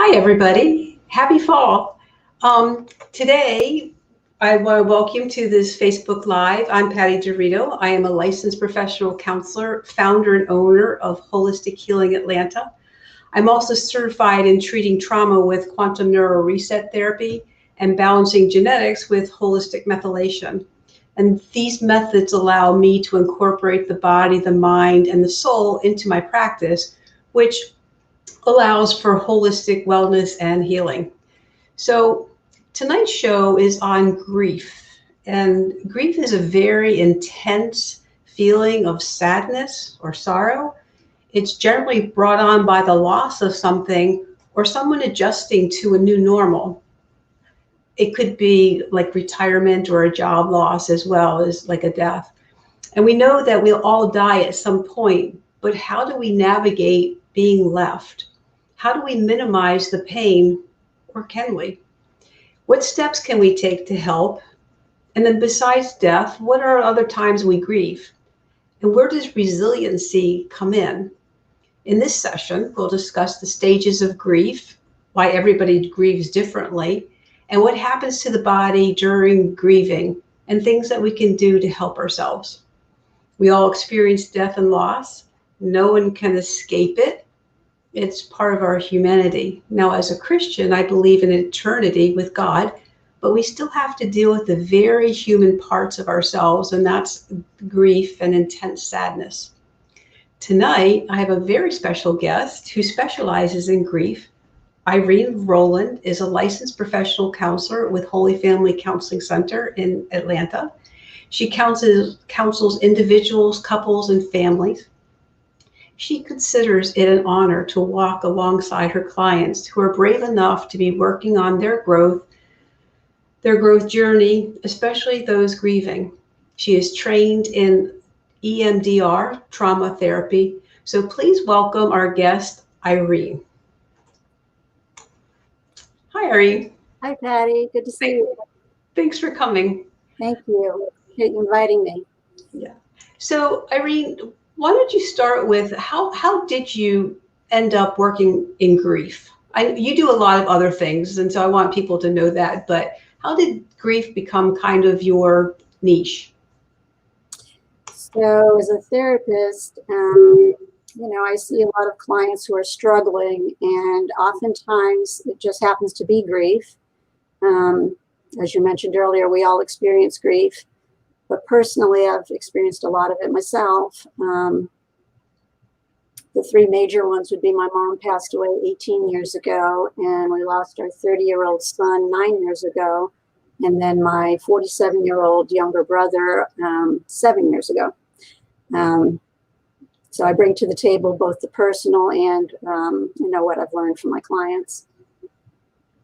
Hi, everybody. Happy fall. Today, I want to welcome you to this Facebook Live. I'm Patty Dorito. I am a licensed professional counselor, founder and owner of Holistic Healing Atlanta. I'm also certified in treating trauma with quantum neuro reset therapy and balancing genetics with holistic methylation. And these methods allow me to incorporate the body, the mind, and the soul into my practice, which allows for holistic wellness and healing. So tonight's show is on grief. And grief is a very intense feeling of sadness or sorrow. It's generally brought on by the loss of something or someone adjusting to a new normal. It could be like retirement or a job loss as well as like a death. And we know that we'll all die at some point, but how do we navigate being left? How do we minimize the pain, or can we? What steps can we take to help? And then besides death, what are other times we grieve? And where does resiliency come in? In this session, we'll discuss the stages of grief, why everybody grieves differently, and what happens to the body during grieving, and things that we can do to help ourselves. We all experience death and loss. No one can escape it. It's part of our humanity. Now, as a Christian, I believe in eternity with God, but we still have to deal with the very human parts of ourselves, and that's grief and intense sadness. Tonight, I have a very special guest who specializes in grief. Irene Rowland is a licensed professional counselor with Holy Family Counseling Center in Atlanta. She counsels individuals, couples, and families. She considers it an honor to walk alongside her clients who are brave enough to be working on their growth journey, especially those grieving. She is trained in EMDR, trauma therapy. So please welcome our guest, Irene. Hi, Irene. Hi, Patty. Good to see you. Thanks for coming. Thank you. Appreciate you inviting me. Yeah. So, Irene, why don't you start with how did you end up working in grief? You do a lot of other things, and so I want people to know that, but how did grief become kind of your niche? So as a therapist, I see a lot of clients who are struggling, and oftentimes it just happens to be grief. As you mentioned earlier, we all experience grief. But personally, I've experienced a lot of it myself. The three major ones would be my mom passed away 18 years ago, and we lost our 30-year-old son 9 years ago, and then my 47-year-old younger brother 7 years ago. So I bring to the table both the personal and what I've learned from my clients.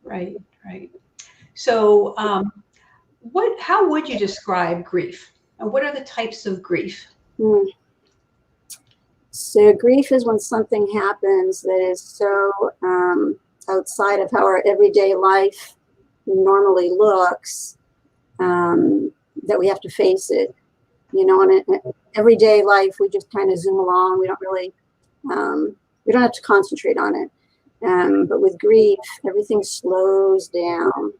Right. So how would you describe grief? And what are the types of grief? So grief is when something happens that is so outside of how our everyday life normally looks, that we have to face it. In everyday life, we just kind of zoom along. We don't really, we don't have to concentrate on it. But with grief, everything slows down.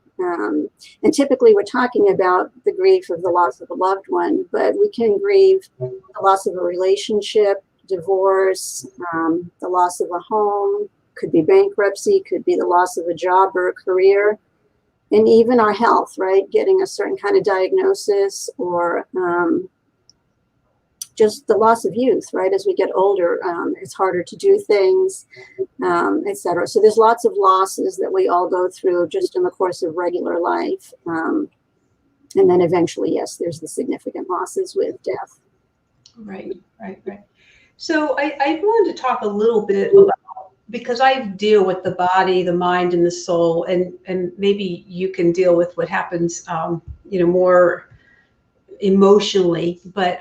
And typically we're talking about the grief of the loss of a loved one, but we can grieve the loss of a relationship, divorce, the loss of a home, could be bankruptcy, could be the loss of a job or a career, and even our health, right? Getting a certain kind of diagnosis, or just the loss of youth, right? As we get older, it's harder to do things, etc. So there's lots of losses that we all go through just in the course of regular life. And then eventually, yes, there's the significant losses with death. Right. So I wanted to talk a little bit about, because I deal with the body, the mind, and the soul, and maybe you can deal with what happens, more emotionally, but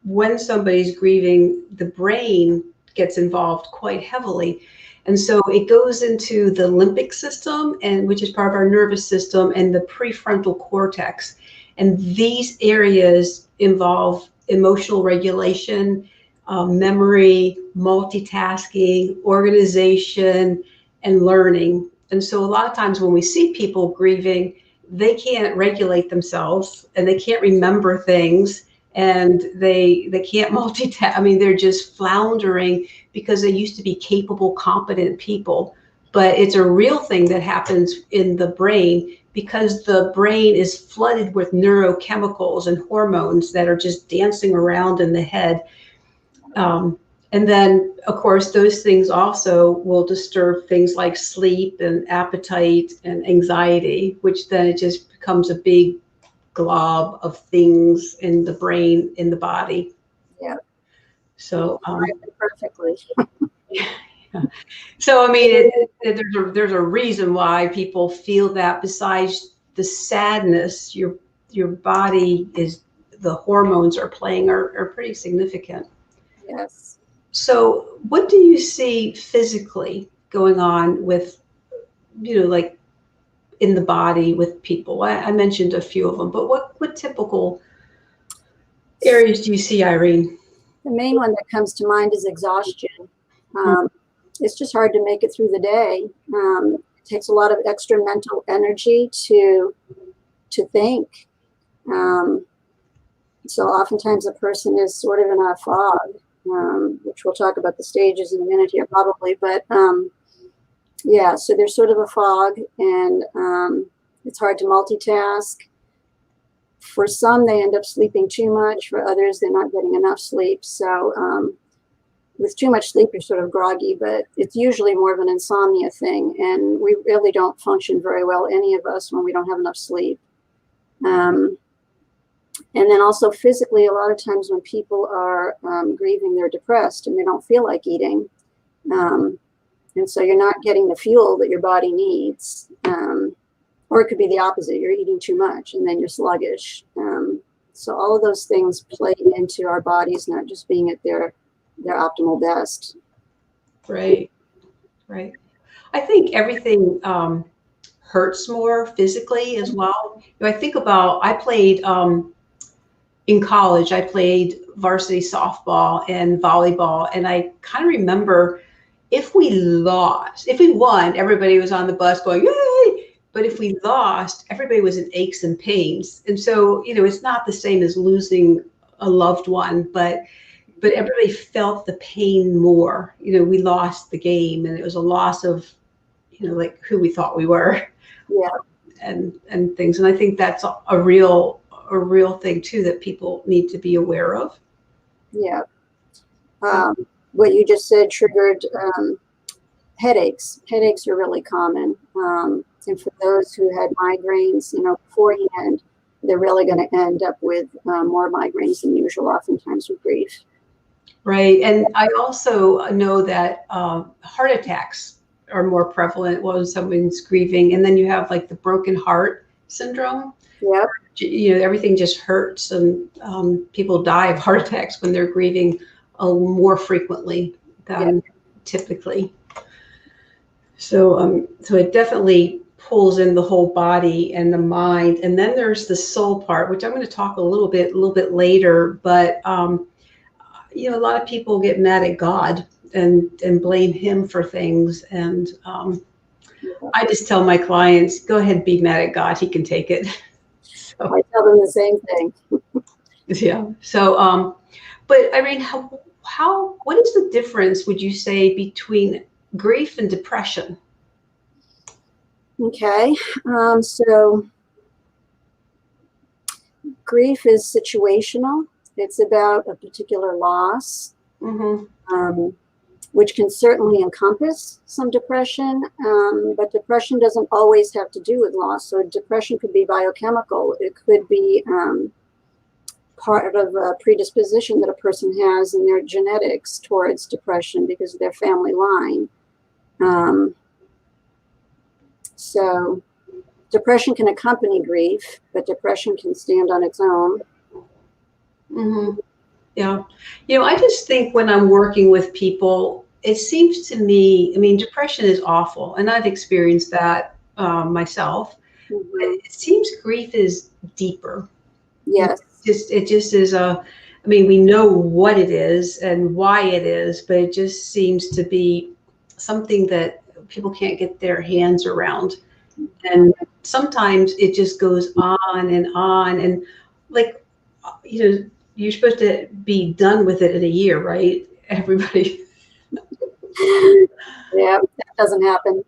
when somebody's grieving, the brain gets involved quite heavily. And so it goes into the limbic system, which is part of our nervous system, and the prefrontal cortex. And these areas involve emotional regulation, memory, multitasking, organization, and learning. And so a lot of times when we see people grieving, they can't regulate themselves and they can't remember things and they can't multitask. I mean, they're just floundering because they used to be capable, competent people. But it's a real thing that happens in the brain because the brain is flooded with neurochemicals and hormones that are just dancing around in the head. And then, of course, those things also will disturb things like sleep and appetite and anxiety, which then it just becomes a big glob of things in the brain, in the body. Yeah. So, Perfectly. so I mean, there's a reason why people feel that. Besides the sadness, your body is, the hormones are playing are pretty significant. Yes. So what do you see physically going on with, like in the body with people? I mentioned a few of them, but what typical areas do you see, Irene? The main one that comes to mind is exhaustion. It's just hard to make it through the day. It takes a lot of extra mental energy to think. So oftentimes a person is sort of in a fog, which we'll talk about the stages in a minute here probably. But yeah, so there's sort of a fog, and it's hard to multitask. For some, they end up sleeping too much. For others, they're not getting enough sleep. So with too much sleep, you're sort of groggy, but it's usually more of an insomnia thing. And we really don't function very well, any of us, when we don't have enough sleep. And then also physically, a lot of times when people are grieving, they're depressed and they don't feel like eating. And so you're not getting the fuel that your body needs. Or it could be the opposite. You're eating too much and then you're sluggish. So all of those things play into our bodies not just being at their optimal best. Right. I think everything hurts more physically as well. I think about, I played in college, I played varsity softball and volleyball, and I kind of remember if we won, everybody was on the bus going, yay! But if we lost, everybody was in aches and pains. And so, it's not the same as losing a loved one, but everybody felt the pain more. We lost the game and it was a loss of, like who we thought we were. Yeah. And things. And I think that's a real thing too that people need to be aware of. Yeah. What you just said triggered headaches. Headaches are really common. And for those who had migraines, beforehand, they're really going to end up with more migraines than usual, oftentimes with grief. Right. And I also know that heart attacks are more prevalent when someone's grieving. And then you have like the broken heart syndrome. Yep. Everything just hurts, and people die of heart attacks when they're grieving more frequently than typically. So it definitely pulls in the whole body and the mind. And then there's the soul part, which I'm going to talk a little bit later. But a lot of people get mad at God and blame him for things. And I just tell my clients, go ahead, be mad at God. He can take it. So, I tell them the same thing. Yeah. So, but Irene, what is the difference, would you say, between grief and depression? Okay. So grief is situational. It's about a particular loss, which can certainly encompass some depression, but depression doesn't always have to do with loss. So depression could be biochemical. It could be part of a predisposition that a person has in their genetics towards depression because of their family line. So depression can accompany grief, but depression can stand on its own. Yeah. I just think when I'm working with people, it seems to me, depression is awful, and I've experienced that myself. But it seems grief is deeper. Yes. It just is I mean, we know what it is and why it is, but it just seems to be something that people can't get their hands around. And sometimes it just goes on and on. And like, you're supposed to be done with it in a year, right? Everybody. Yeah, that doesn't happen.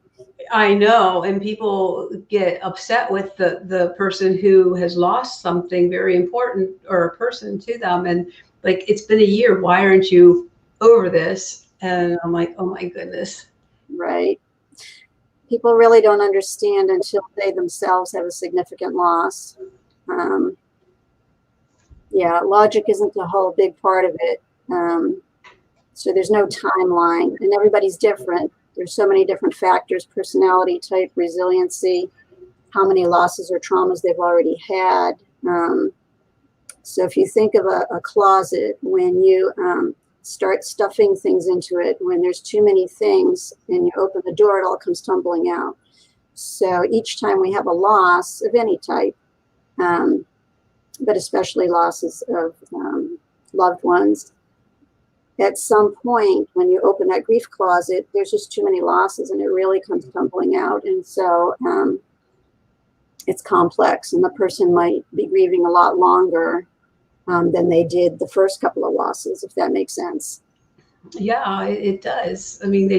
I know. And people get upset with the person who has lost something very important or a person to them. And like, it's been a year. Why aren't you over this? And I'm like, oh my goodness. Right. People really don't understand until they themselves have a significant loss. Yeah, logic isn't the whole big part of it. So there's no timeline, and everybody's different. There's so many different factors: personality type, resiliency, how many losses or traumas they've already had. So if you think of a closet, when you start stuffing things into it, when there's too many things and you open the door, it all comes tumbling out. So each time we have a loss of any type, but especially losses of loved ones, at some point when you open that grief closet, there's just too many losses and it really comes tumbling out. And so it's complex, and the person might be grieving a lot longer than they did the first couple of losses, if that makes sense. Yeah, it does. I mean,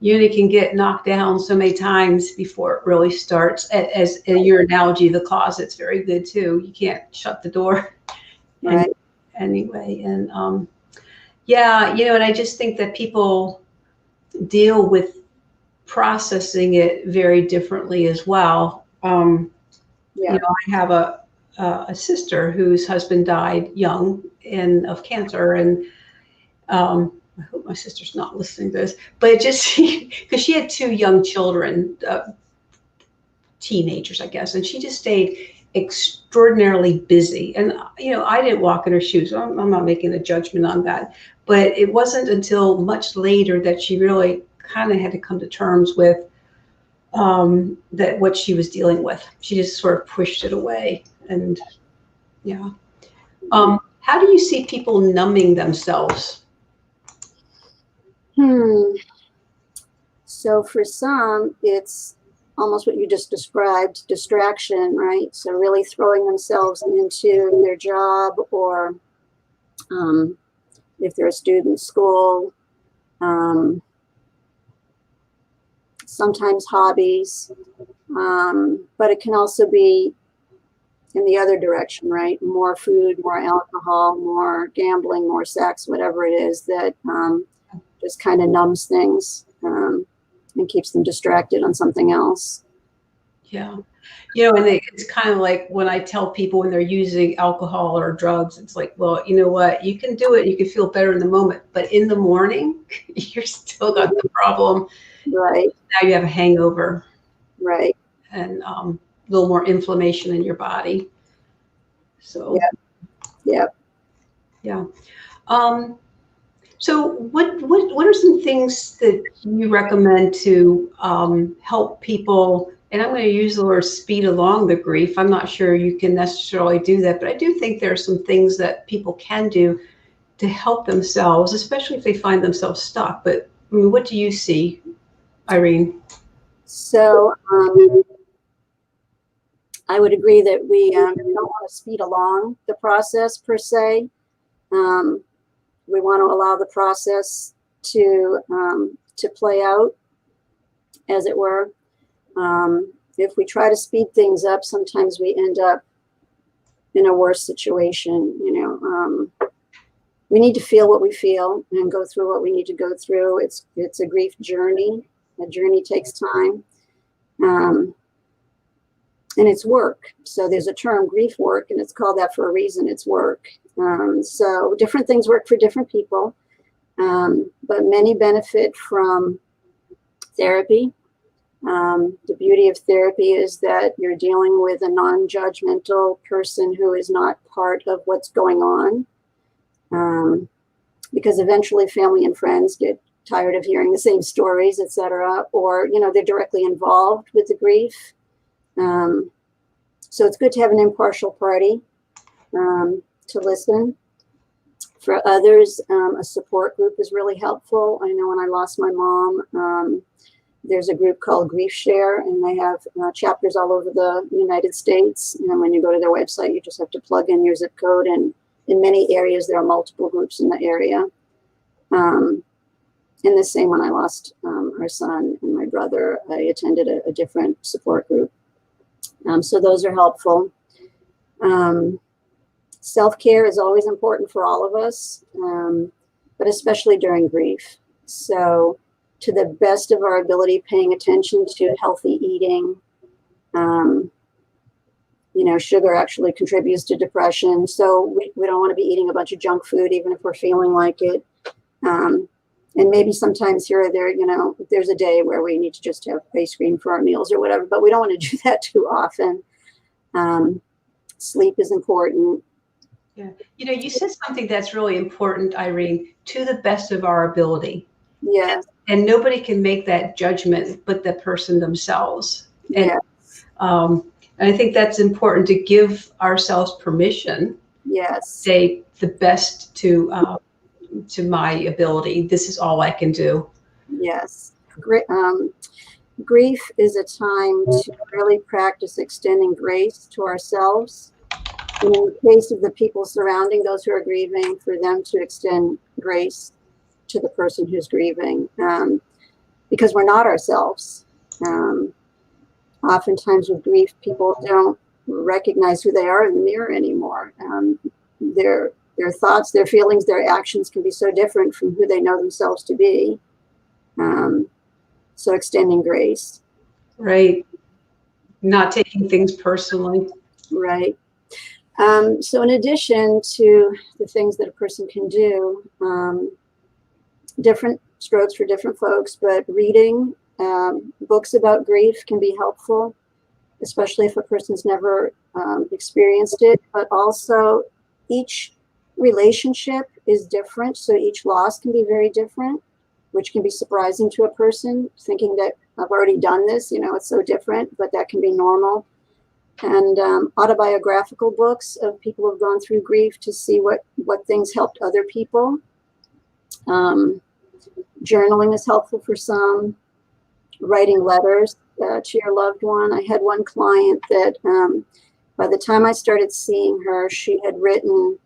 you can get knocked down so many times before it really starts. As in your analogy, the closet's very good too. You can't shut the door. Right. Anyway. And yeah, and I just think that people deal with processing it very differently as well. Yeah. I have a sister whose husband died young and of cancer, and I hope my sister's not listening to this, but it just because she had two young children, teenagers, I guess, and she just stayed extraordinarily busy. And I didn't walk in her shoes. I'm not making a judgment on that, but it wasn't until much later that she really kind of had to come to terms with that what she was dealing with. She just sort of pushed it away. And yeah. How do you see people numbing themselves? So for some, it's almost what you just described, distraction, right? So really throwing themselves into their job, or if they're a student, school, sometimes hobbies, but it can also be in the other direction, right? More food, more alcohol, more gambling, more sex, whatever it is that just kind of numbs things and keeps them distracted on something else. Yeah. And it's kind of like when I tell people when they're using alcohol or drugs, it's like, well, you know what? You can do it. You can feel better in the moment. But in the morning, you're still got the problem. Right. Now you have a hangover. Right. And a little more inflammation in your body. So. Yeah. Yeah. So what are some things that you recommend to help people? And I'm going to use the word speed along the grief. I'm not sure you can necessarily do that, but I do think there are some things that people can do to help themselves, especially if they find themselves stuck. But I mean, what do you see, Irene? So I would agree that we don't want to speed along the process per se. We want to allow the process to play out, as it were. If we try to speed things up, sometimes we end up in a worse situation. We need to feel what we feel and go through what we need to go through. It's a grief journey. A journey takes time, and it's work. So there's a term, grief work, and it's called that for a reason. It's work. So different things work for different people, but many benefit from therapy. The beauty of therapy is that you're dealing with a non-judgmental person who is not part of what's going on, because eventually family and friends get tired of hearing the same stories, etc., or they're directly involved with the grief. So it's good to have an impartial party to listen. For others, a support group is really helpful. I know when I lost my mom, there's a group called Grief Share, and they have chapters all over the United States. And when you go to their website, you just have to plug in your zip code. And in many areas, there are multiple groups in the area. And the same when I lost our son and my brother, I attended a different support group. So those are helpful. Self-care is always important for all of us, but especially during grief. So to the best of our ability, paying attention to healthy eating. Sugar actually contributes to depression. So we don't want to be eating a bunch of junk food, even if we're feeling like it. And maybe sometimes here or there, there's a day where we need to just have ice cream for our meals or whatever, but we don't want to do that too often. Sleep is important. Yeah. You said something that's really important, Irene, to the best of our ability. Yes. And nobody can make that judgment but the person themselves. And I think that's important, to give ourselves permission. Yes. Say the best to my ability. This is all I can do. Yes. Grief is a time to really practice extending grace to ourselves. And in the case of the people surrounding those who are grieving, for them to extend grace to the person who's grieving, because we're not ourselves. Oftentimes with grief, people don't recognize who they are in the mirror anymore. Their thoughts, their feelings, their actions can be so different from who they know themselves to be. So extending grace. Right. Not taking things personally. Right. So in addition to the things that a person can do, different strokes for different folks, but reading books about grief can be helpful, especially if a person's never experienced it. But also each relationship is different, so each loss can be very different, which can be surprising to a person, thinking that I've already done this, it's so different, but that can be normal. And autobiographical books of people who have gone through grief to see what things helped other people. Journaling is helpful for some. Writing letters to your loved one. I had one client that by the time I started seeing her, she had written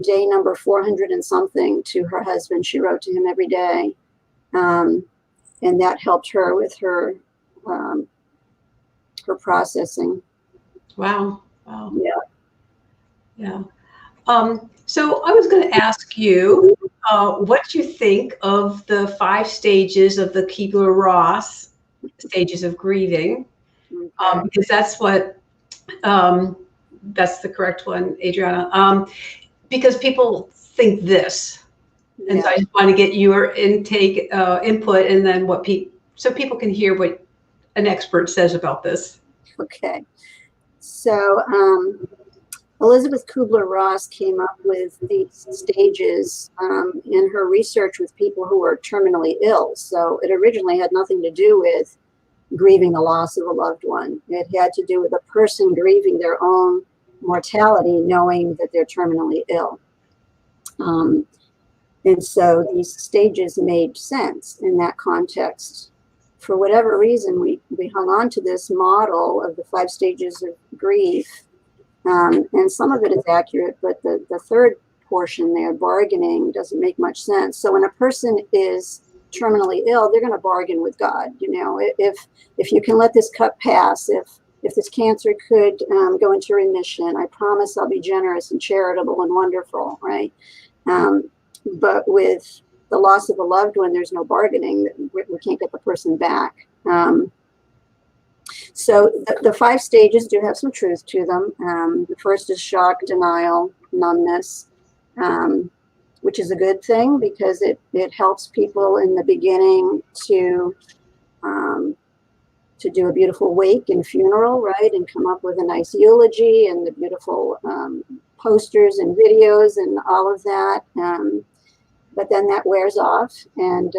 day number 400 and something to her husband. She wrote to him every day. And that helped her with her processing. Wow. Yeah. Yeah. So I was going to ask you what you think of the 5 stages of the Kubler-Ross stages of grieving, because that's what that's the correct one, Adriana. Because people think this, and so I just want to get your input, and then so people can hear what an expert says about this. Okay. So Elizabeth Kubler-Ross came up with these stages in her research with people who were terminally ill. So it originally had nothing to do with grieving the loss of a loved one. It had to do with a person grieving their own mortality, knowing that they're terminally ill. And so these stages made sense in that context. For whatever reason, we hung on to this model of the 5 stages of grief. And some of it is accurate, but the third portion there, bargaining, doesn't make much sense. So when a person is terminally ill, they're going to bargain with God. If you can let this cup pass, if this cancer could go into remission, I promise I'll be generous and charitable and wonderful, right? But with the loss of a loved one, there's no bargaining. We can't get the person back. So the 5 stages do have some truth to them. The first is shock, denial, numbness, which is a good thing because it helps people in the beginning to do a beautiful wake and funeral, right? And come up with a nice eulogy and the beautiful posters and videos and all of that. But then that wears off. And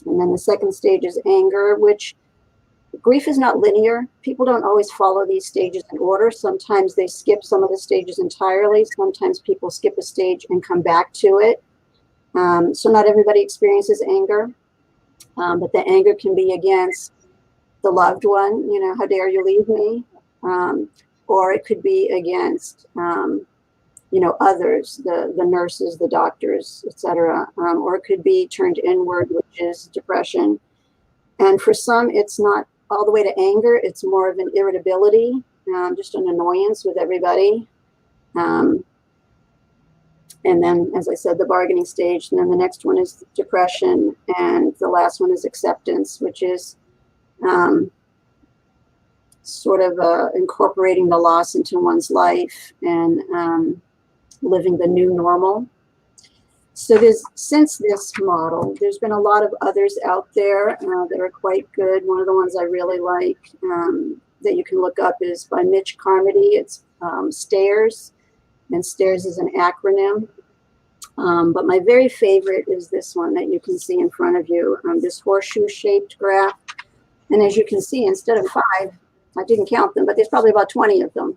then the second stage is anger, which Grief is not linear. People don't always follow these stages in order. Sometimes they skip some of the stages entirely. Sometimes people skip a stage and come back to it. So not everybody experiences anger, but the anger can be against the loved one, you know, how dare you leave me? Or it could be against, you know, others, the nurses, the doctors, etc. Or it could be turned inward, which is depression. And for some, it's not all the way to anger. It's more of an irritability, just an annoyance with everybody. And then, as I said, the bargaining stage. And then the next one is depression. And the last one is acceptance, which is sort of incorporating the loss into one's life and living the new normal. So since this model, there's been a lot of others out there that are quite good. One of the ones I really like that you can look up is by Mitch Carmody. It's STAIRS, and STAIRS is an acronym. But my very favorite is this one that you can see in front of you, this horseshoe-shaped graph. And as you can see, instead of 5, I didn't count them, but there's probably about 20 of them.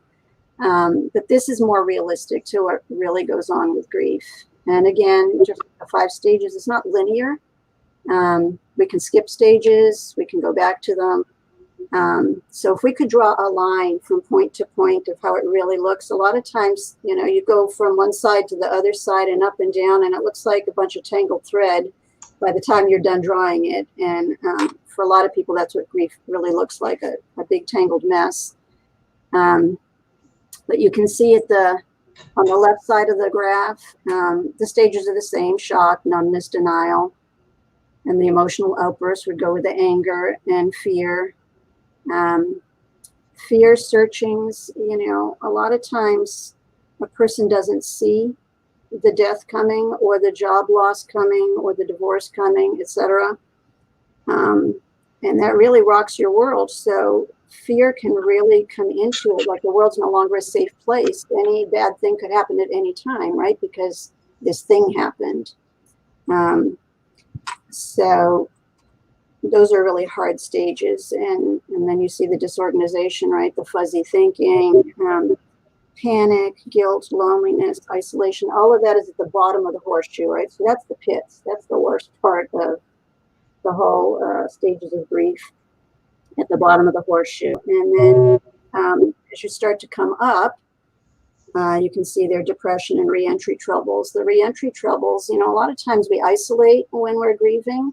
But this is more realistic to what really goes on with grief. And again, just the 5 stages, it's not linear. We can skip stages, we can go back to them. So if we could draw a line from point to point of how it really looks, a lot of times, you know, you go from one side to the other side and up and down, and it looks like a bunch of tangled thread by the time you're done drawing it. And for a lot of people, that's what grief really looks like, a big tangled mess. But you can see on the left side of the graph, the stages are the same: shock, numbness, denial. And the emotional outburst would go with the anger and fear. Fear searchings, you know, a lot of times a person doesn't see the death coming or the job loss coming or the divorce coming, etc. And that really rocks your world. So fear can really come into it, like the world's no longer a safe place. Any bad thing could happen at any time, right? Because this thing happened. So those are really hard stages. And then you see the disorganization, right? The fuzzy thinking, panic, guilt, loneliness, isolation, all of that is at the bottom of the horseshoe, right? So that's the pits. That's the worst part of the whole stages of grief, at the bottom of the horseshoe. And then as you start to come up, you can see their depression and reentry troubles. The reentry troubles, you know, a lot of times we isolate when we're grieving.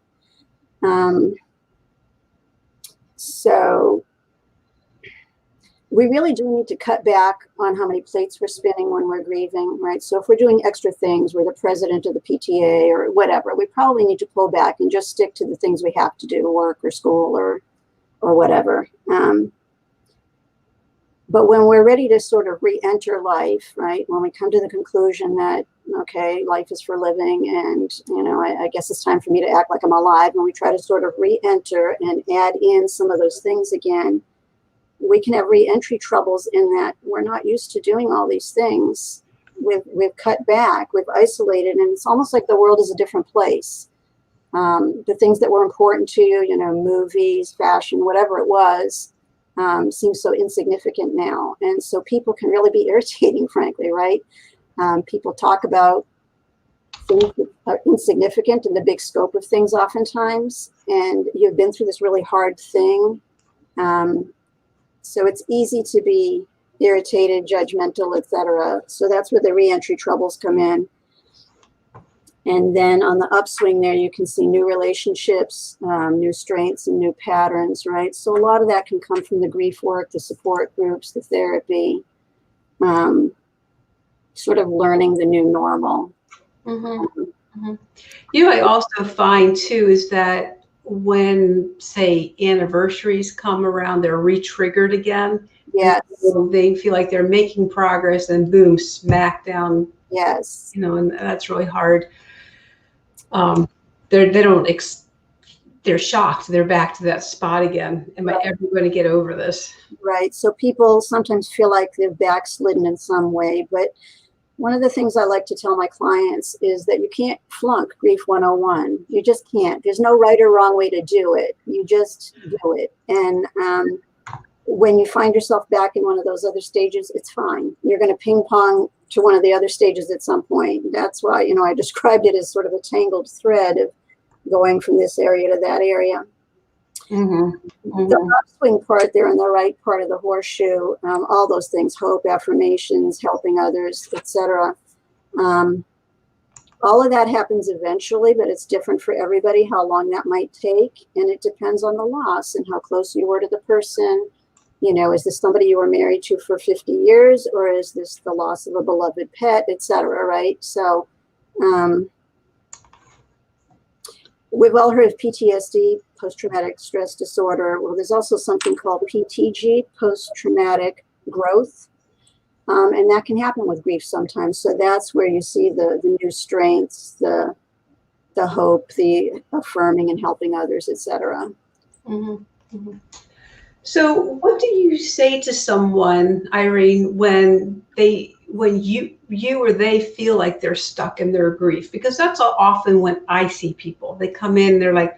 So we really do need to cut back on how many plates we're spinning when we're grieving, right? So if we're doing extra things, we're the president of the PTA or whatever, we probably need to pull back and just stick to the things we have to do, work or school or whatever. But when we're ready to sort of re-enter life, right? When we come to the conclusion that, okay, life is for living and, you know, I guess it's time for me to act like I'm alive. When we try to sort of re-enter and add in some of those things again, we can have re-entry troubles in that we're not used to doing all these things. We've cut back, we've isolated, and it's almost like the world is a different place. The things that were important to you, you know, movies, fashion, whatever it was, seems so insignificant now. And so people can really be irritating, frankly, right? People talk about things that are insignificant in the big scope of things oftentimes, and you've been through this really hard thing. So it's easy to be irritated, judgmental, etc. So that's where the reentry troubles come in. And then on the upswing there, you can see new relationships, new strengths and new patterns, right? So a lot of that can come from the grief work, the support groups, the therapy, sort of learning the new normal. Mm-hmm. Mm-hmm. You know, I also find too is that when, say, anniversaries come around, they're re-triggered again. Yes. So they feel like they're making progress and boom, smack down. Yes. You know, and that's really hard. They're shocked. They're back to that spot again. Am I ever going to get over this? Right. So people sometimes feel like they've backslidden in some way, but one of the things I like to tell my clients is that you can't flunk Grief 101. You just can't. There's no right or wrong way to do it. You just do it. And when you find yourself back in one of those other stages, it's fine. You're going to ping pong to one of the other stages at some point. That's why, you know, I described it as sort of a tangled thread of going from this area to that area. The upswing part, they're in the right part of the horseshoe. All those things: hope, affirmations, helping others, etc. All of that happens eventually, but it's different for everybody how long that might take, and it depends on the loss and how close you were to the person. You know, is this somebody you were married to for 50 years, or is this the loss of a beloved pet, etc. Right? So. We've all heard of PTSD, post-traumatic stress disorder. Well, there's also something called PTG, post-traumatic growth. And that can happen with grief sometimes. So that's where you see the new strengths, the hope, the affirming and helping others, etc. So what do you say to someone, Irene, when you or they feel like they're stuck in their grief? Because that's often when I see people. They come in, they're like,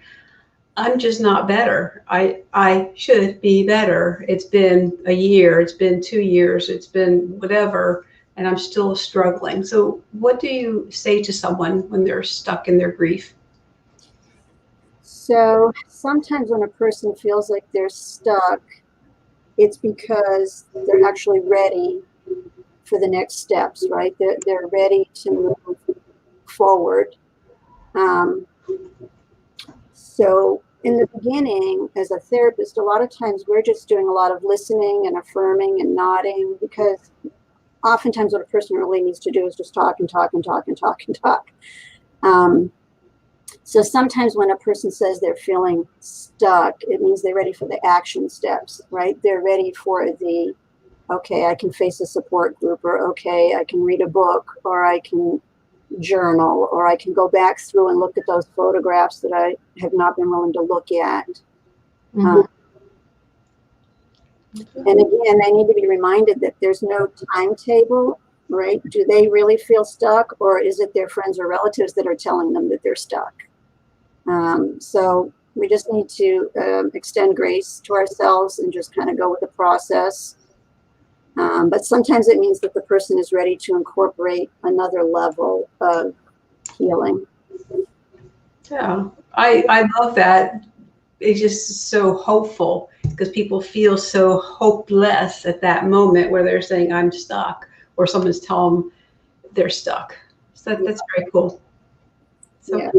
I'm just not better. I should be better. It's been a year, it's been 2 years, it's been whatever, and I'm still struggling. So what do you say to someone when they're stuck in their grief? So sometimes when a person feels like they're stuck, it's because they're actually ready for the next steps, right? They're ready to move forward. So in the beginning, as a therapist, a lot of times we're just doing a lot of listening and affirming and nodding, because oftentimes what a person really needs to do is just talk and talk and talk and talk and talk. So sometimes when a person says they're feeling stuck, it means they're ready for the action steps, right? They're ready for the, okay, I can face a support group, or okay, I can read a book, or I can journal, or I can go back through and look at those photographs that I have not been willing to look at. And again, they need to be reminded that there's no timetable, right? Do they really feel stuck, or is it their friends or relatives that are telling them that they're stuck? So we just need to extend grace to ourselves and just kind of go with the process. But sometimes it means that the person is ready to incorporate another level of healing. Yeah, I love that. It's just so hopeful, because people feel so hopeless at that moment where they're saying, I'm stuck, or someone's telling them they're stuck. So that's very cool. So Yeah.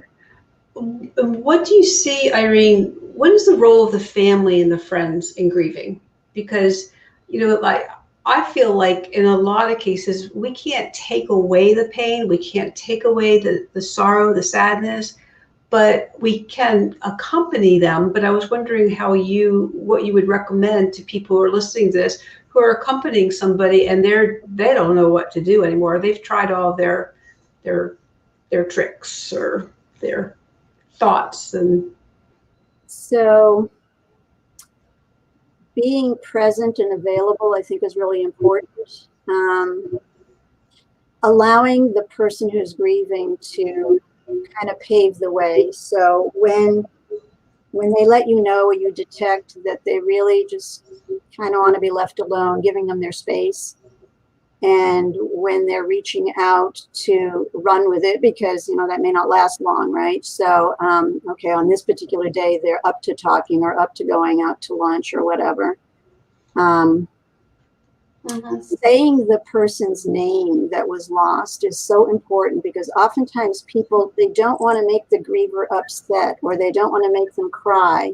What do you see, Irene? What is the role of the family and the friends in grieving? Because, you know, like, I feel like in a lot of cases, we can't take away the pain, we can't take away the sorrow, the sadness, but we can accompany them. But I was wondering what you would recommend to people who are listening to this, who are accompanying somebody and they don't know what to do anymore. They've tried all their tricks or their thoughts. And so being present and available, I think, is really important. Allowing the person who's grieving to kind of pave the way. So when they let you know, or you detect that they really just kind of want to be left alone, giving them their space. And when they're reaching out to run with it, because, you know, that may not last long, right? So, okay, on this particular day, they're up to talking or up to going out to lunch or whatever. Saying the person's name that was lost is so important, because oftentimes people, they don't want to make the griever upset, or they don't want to make them cry,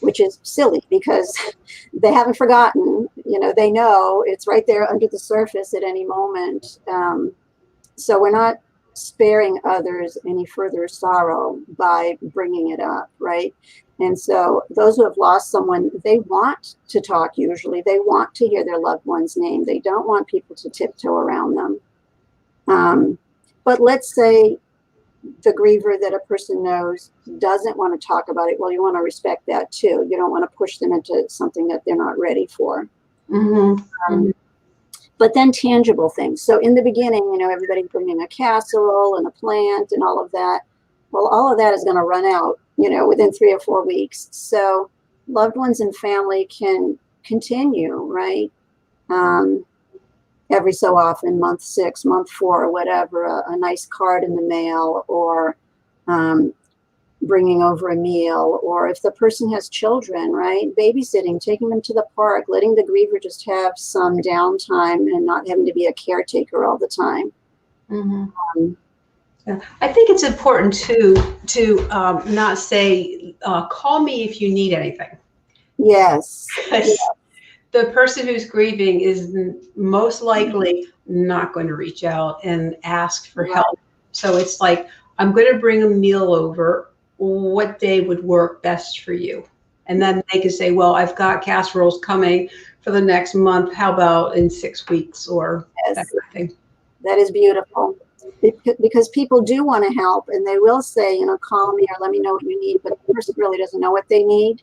which is silly, because they haven't forgotten. You know, they know it's right there under the surface at any moment. So we're not sparing others any further sorrow by bringing it up, right? And so those who have lost someone, they want to talk usually. They want to hear their loved one's name. They don't want people to tiptoe around them. But let's say the griever that a person knows doesn't want to talk about it. Well, you want to respect that too. You don't want to push them into something that they're not ready for. But then tangible things. So in the beginning, you know, everybody's bringing a casserole and a plant and all of that. Well, all of that is going to run out, you know, within 3 or 4 weeks. So loved ones and family can continue, right? Every so often, month 6, month 4, or whatever, a nice card in the mail, or bringing over a meal, or if the person has children, right, babysitting, taking them to the park, letting the griever just have some downtime and not having to be a caretaker all the time. Yeah. I think it's important to not say, call me if you need anything. Yes. Because the person who's grieving is most likely not going to reach out and ask for help. So it's like, I'm going to bring a meal over. What day would work best for you? And then they can say, well, I've got casseroles coming for the next month. How about in 6 weeks, or that kind of thing? That is beautiful, because people do want to help, and they will say, you know, call me or let me know what you need, but the person really doesn't know what they need.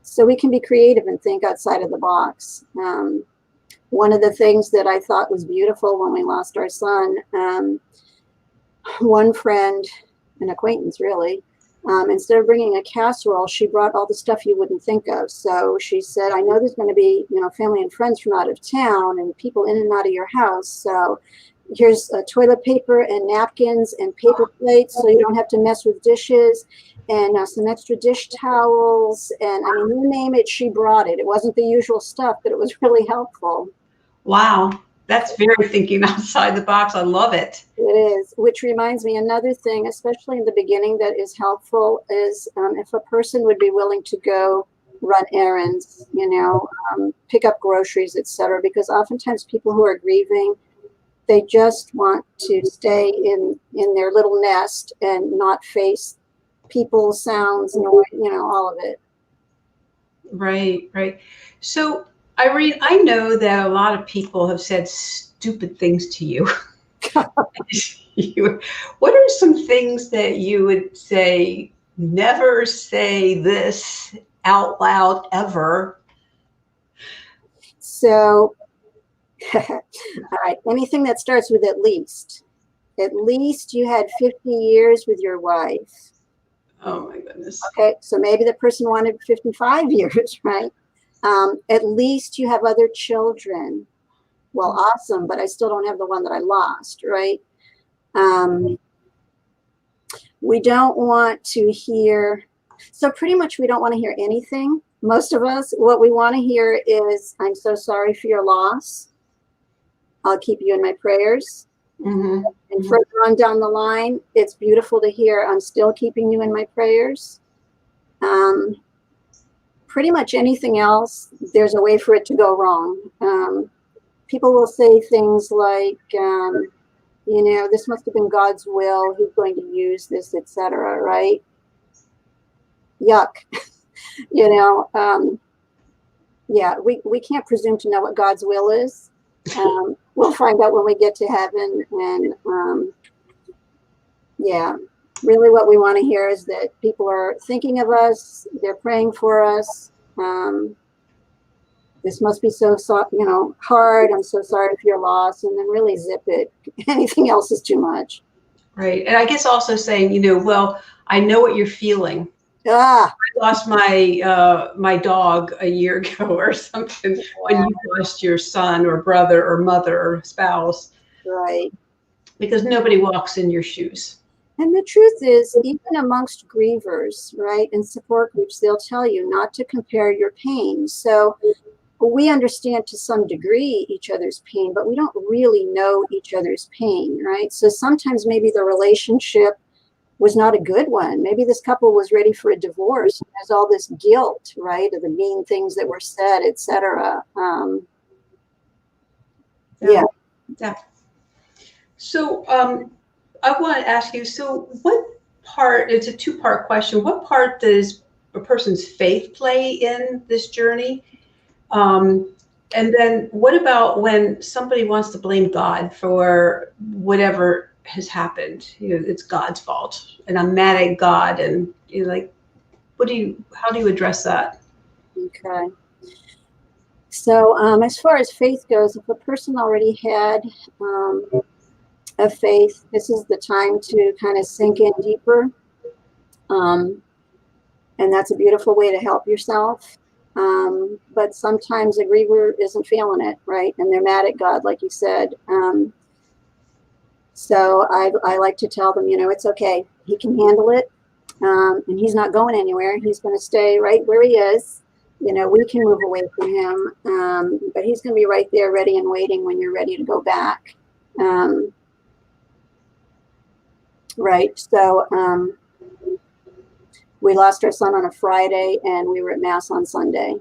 So we can be creative and think outside of the box. One of the things that I thought was beautiful when we lost our son, one friend, an acquaintance really, instead of bringing a casserole, she brought all the stuff you wouldn't think of. So she said, I know there's going to be, you know, family and friends from out of town and people in and out of your house. So here's toilet paper and napkins and paper plates so you don't have to mess with dishes, and some extra dish towels. And I mean, you name it, she brought it. It wasn't the usual stuff, but it was really helpful. Wow. That's very thinking outside the box. I love it. It is, which reminds me, another thing, especially in the beginning, that is helpful is if a person would be willing to go run errands, you know, pick up groceries, etc. Because oftentimes people who are grieving, they just want to stay in their little nest and not face people, sounds, noise, you know, all of it. Right, right. So, Irene, I know that a lot of people have said stupid things to you. What are some things that you would say, never say this out loud ever? So, all right, anything that starts with at least. At least you had 50 years with your wife. Oh my goodness. Okay, so maybe the person wanted 55 years, right? At least you have other children. Well, awesome, but I still don't have the one that I lost, right? We don't want to hear, so pretty much we don't want to hear anything. Most of us, what we want to hear is, I'm so sorry for your loss. I'll keep you in my prayers. And further on down the line, it's beautiful to hear, I'm still keeping you in my prayers. Pretty much anything else, there's a way for it to go wrong. People will say things like, you know, this must have been God's will, he's going to use this, etc., right? Yuck. You know, yeah, we can't presume to know what God's will is. We'll find out when we get to heaven. And yeah, really what we want to hear is that people are thinking of us, they're praying for us. This must be so, you know, hard. I'm so sorry for your loss. And then really zip it. Anything else is too much. Right. And I guess also saying, you know, well, I know what you're feeling. I lost my my dog a year ago or something. When you lost your son or brother or mother or spouse. Right. Because nobody walks in your shoes. And the truth is, even amongst grievers, right, and support groups, they'll tell you not to compare your pain. So we understand to some degree each other's pain, but we don't really know each other's pain, right? So sometimes maybe the relationship was not a good one. Maybe this couple was ready for a divorce. There's all this guilt, right, of the mean things that were said, etc. Yeah. So I want to ask you, so what part, it's a two-part question, what part does a person's faith play in this journey? And then what about when somebody wants to blame God for whatever has happened? You know, it's God's fault and I'm mad at God, and you're like, how do you address that? Okay. So as far as faith goes, if a person already had a faith, this is the time to kind of sink in deeper. And that's a beautiful way to help yourself. But sometimes a griever isn't feeling it, right? And they're mad at God, like you said. So I like to tell them, it's okay. He can handle it. And he's not going anywhere. He's going to stay right where he is. We can move away from him, but he's going to be right there ready and waiting when you're ready to go back. Right. So we lost our son on a Friday and we were at Mass on Sunday.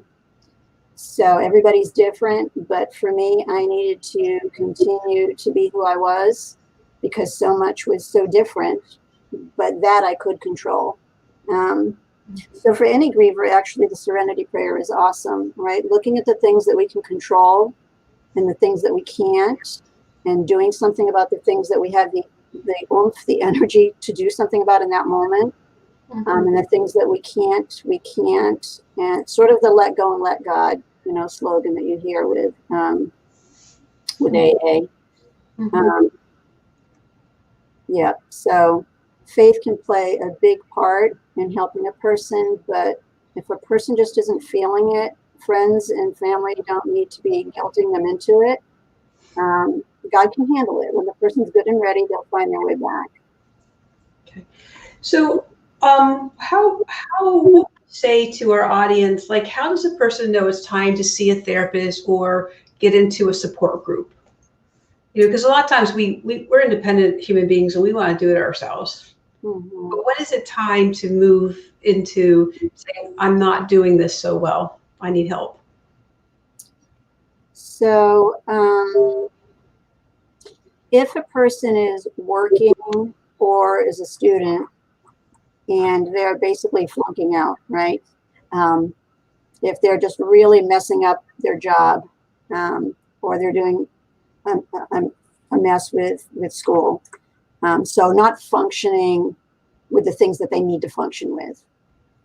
So everybody's different, but for me, I needed to continue to be who I was because so much was so different, but that I could control. So for any griever, actually, the Serenity Prayer is awesome, right? Looking at the things that we can control and the things that we can't, and doing something about the things that we have the oomph, the energy to do something about in that moment. And the things that we can't, and sort of the let go and let God, slogan that you hear with AA. Yeah, so faith can play a big part in helping a person, but if a person just isn't feeling it, friends and family don't need to be guilting them into it. God can handle it. When the person's good and ready, they'll find their way back. Okay. So how would you say to our audience, like, how does a person know it's time to see a therapist or get into a support group? Because a lot of times we're independent human beings and we want to do it ourselves. But when is it time to move into saying, I'm not doing this so well, I need help? So if a person is working or is a student and they're basically flunking out, right? If they're just really messing up their job, or they're doing a mess with school, so not functioning with the things that they need to function with,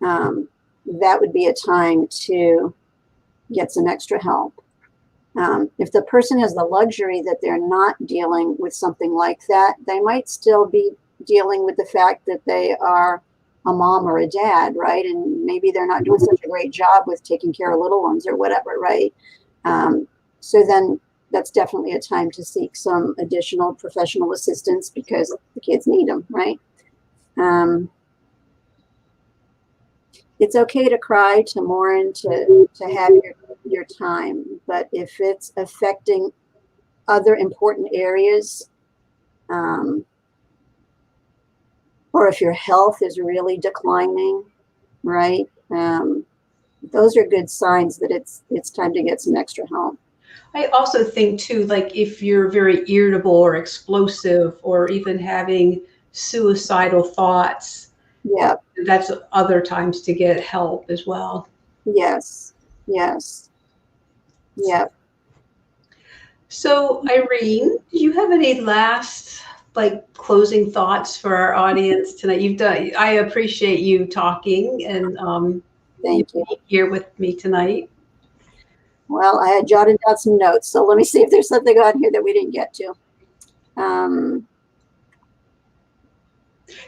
that would be a time to get some extra help. If the person has the luxury that they're not dealing with something like that, they might still be dealing with the fact that they are a mom or a dad, right? And maybe they're not doing such a great job with taking care of little ones or whatever, right? So then that's definitely a time to seek some additional professional assistance because the kids need them, right? It's okay to cry, to mourn, to have your time, but if it's affecting other important areas, or if your health is really declining, right? Those are good signs that it's time to get some extra help. I also think too, like if you're very irritable or explosive or even having suicidal thoughts, Yeah, that's other times to get help as well. yes, yes, yeah. So Irene, do you have any last closing thoughts for our audience tonight? I appreciate you talking and Thank you. being here with me tonight. Well, I had jotted down some notes, so let me see if there's something on here that we didn't get to.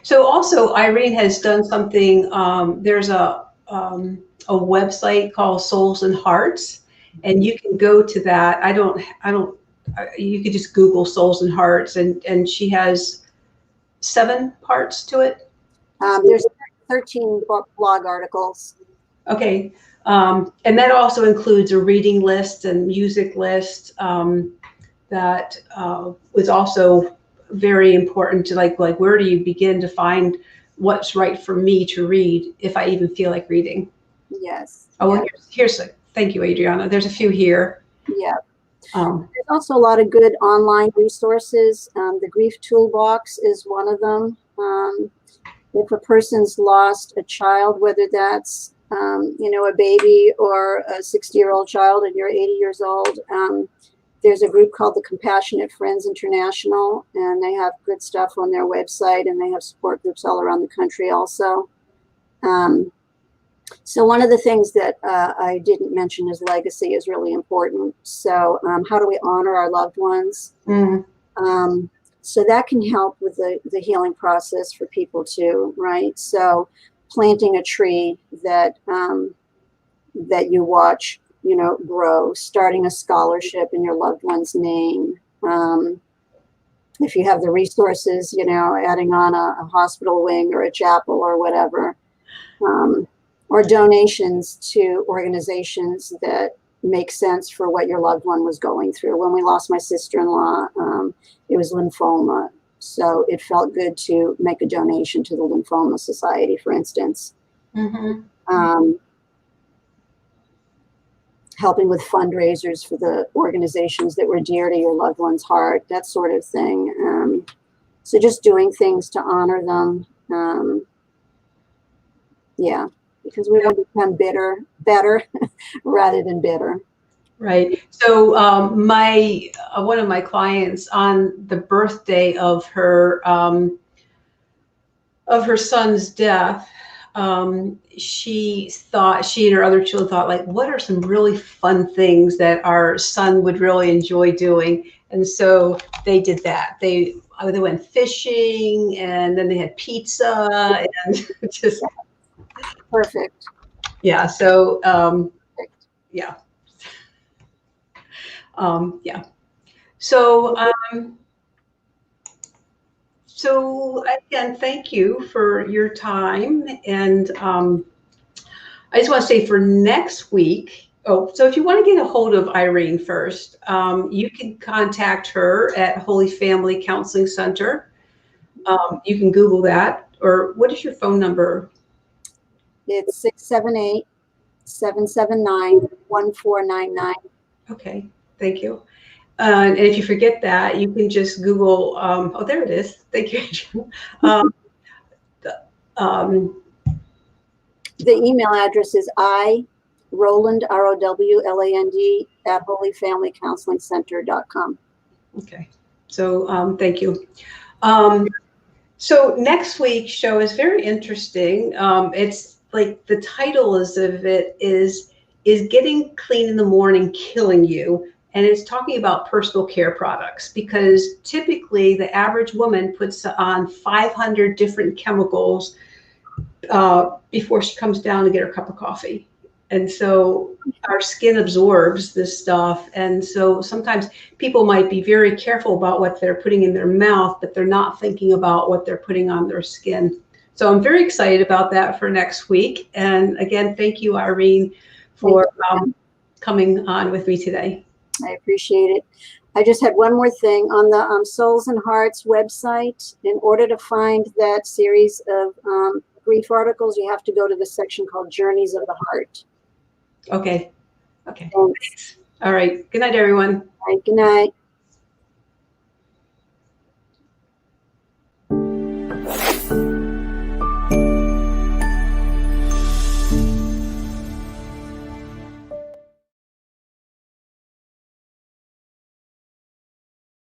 So also Irene has done something, there's a website called Souls and Hearts, and you can go to that. You could just Google Souls and Hearts, and she has 7 parts to it. There's 13 blog articles. Okay. And that also includes a reading list and music list that was also very important to like where do you begin to find what's right for me to read if I even feel like reading. Yes. Oh, yeah. well, here's thank you, Adriana. There's a few here. Yeah. There's also a lot of good online resources. The Grief Toolbox is one of them. If a person's lost a child, whether that's a baby or a 60-year-old child and you're 80 years old, there's a group called the Compassionate Friends International, and they have good stuff on their website, and they have support groups all around the country also. So one of the things that I didn't mention is legacy is really important. So how do we honor our loved ones? Mm. So that can help with the healing process for people too, right? So planting a tree that that you watch, you know, grow, starting a scholarship in your loved one's name. If you have the resources, you know, adding on a hospital wing or a chapel or whatever, or donations to organizations that make sense for what your loved one was going through. When we lost my sister-in-law, it was lymphoma. So it felt good to make a donation to the Lymphoma Society, for instance. Mm-hmm. Helping with fundraisers for the organizations that were dear to your loved one's heart, that sort of thing. So just doing things to honor them. Yeah, because we want to become better rather than bitter. Right. So my one of my clients, on the birthday of her son's death, she and her other children thought, like, what are some really fun things that our son would really enjoy doing? And so they did that. They went fishing, and then they had pizza, and just Perfect. yeah. So yeah. Yeah. So so again, thank you for your time. And I just want to say for next week, so if you want to get a hold of Irene first, you can contact her at Holy Family Counseling Center. You can Google that. Or what is your phone number? It's 678-779-1499. Okay, thank you. And if you forget that, you can just Google, oh, there it is. Thank you, Andrew. The email address is Rowland, ROWLAND, at holyfamilycounselingcenter.com. Okay, so thank you. So next week's show is very interesting. It's like the title of it is Getting Clean in the Morning Killing You? And it's talking about personal care products, because typically the average woman puts on 500 different chemicals before she comes down to get her cup of coffee. And so our skin absorbs this stuff. And so sometimes people might be very careful about what they're putting in their mouth, but they're not thinking about what they're putting on their skin. So I'm very excited about that for next week. And again, thank you, Irene, for coming on with me today. I appreciate it. I just had one more thing on the Souls and Hearts website. In order to find that series of grief articles, you have to go to the section called Journeys of the Heart. Okay. Okay. Thanks. All right. Good night, everyone. All right. Good night.